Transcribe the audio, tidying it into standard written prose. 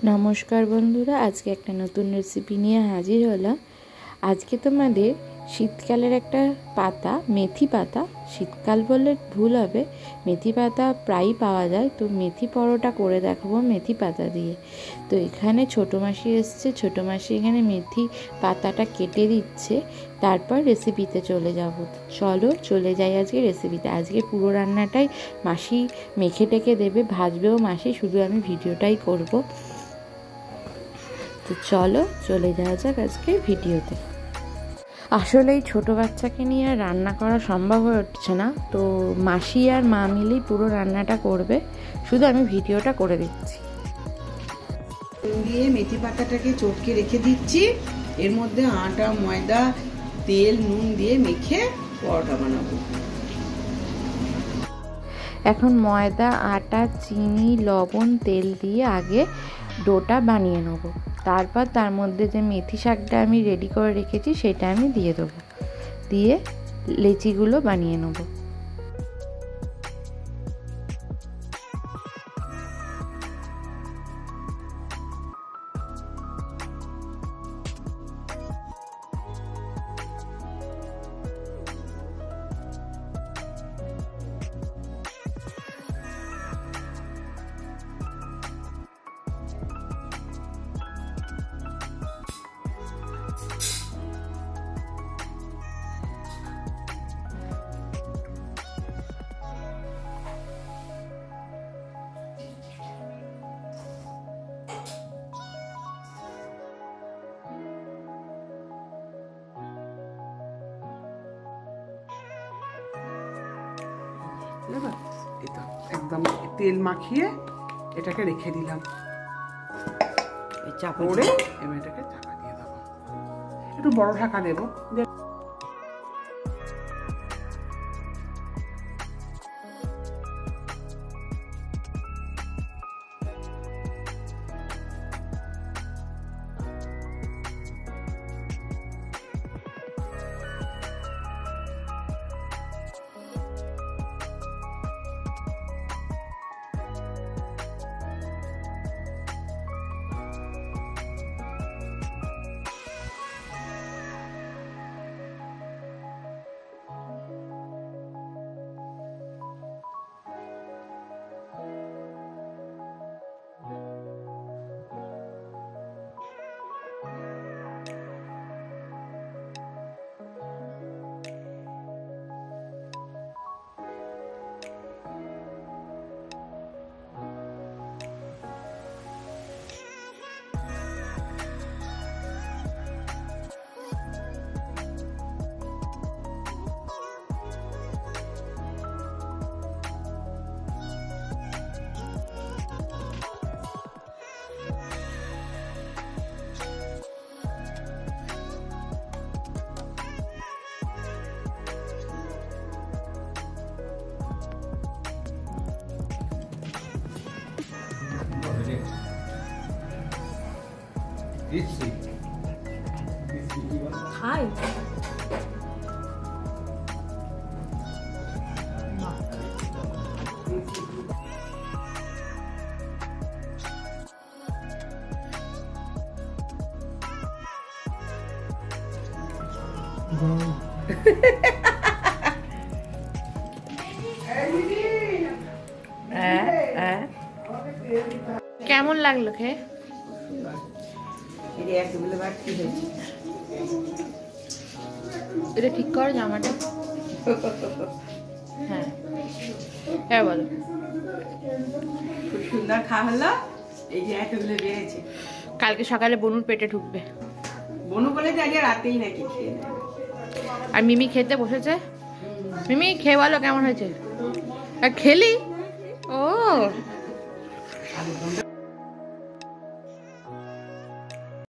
নমস্কার বন্ধুরা, আজকে একটা নতুন রেসিপি নিয়ে হাজির হলাম। আজকে তোমাদের শীতকালের একটা পাতা, মেথি পাতা, শীতকাল বললে ভুল হবে, মেথি পাতা প্রায়ই পাওয়া যায়, তো মেথি পরোটা করে দেখাবো মেথি পাতা দিয়ে। তো এখানে ছোটো মাসি এসছে, ছোটো মাসি এখানে মেথি পাতাটা কেটে দিচ্ছে, তারপর রেসিপিতে চলে যাব। চলো চলে যাই আজকে রেসিপিতে। আজকে পুরো রান্নাটাই মাসি মেখে টেকে দেবে, ভাজবেও মাসি, শুধু আমি ভিডিওটাই করব। তো চলো চলে যাওয়া যাক আজকের ভিডিওতে। আসলে এই ছোটো বাচ্চাকে নিয়ে আর রান্না করা সম্ভব হয়ে উঠছে না, তো মাসি আর মা মিলেই পুরো রান্নাটা করবে, শুধু আমি ভিডিওটা করে দিচ্ছি। দিয়ে মেথি পাতাটাকে চটকে রেখে দিচ্ছি, এর মধ্যে আটা, ময়দা, তেল, নুন দিয়ে মেখে পরোটা বানাবো। এখন ময়দা, আটা, চিনি, লবণ, তেল দিয়ে আগে ডোটা বানিয়ে নেবো, তারপর তার মধ্যে যে মেথি শাকটা আমি রেডি করে রেখেছি সেটা আমি দিয়ে দেবো, দিয়ে লেচিগুলো বানিয়ে নেবো। এটা একদম তেল মাখিয়ে এটাকে রেখে দিলাম, চাপা করে এবার এটাকে ঢাকা দিয়ে দেবো। একটু বড় ঢাকা দেবো। Hi. কেমন লাগলো খেয়ে? এটা ঠিক কর জামাটা। হ্যাঁ হ্যাঁ বলো। খুব সুন্দর খাওয়া হলো। এই যে এতগুলো বেড়েছে, কালকে সকালে বনুর পেটে ঢুকবে। বনু বলে যে আজকে রাতেই নাকি খেয়ে নেয়। আর মিমি খেতে বসেছে। মিমি খেয়ে বলো কেমন হয়েছে। আর খেলি ও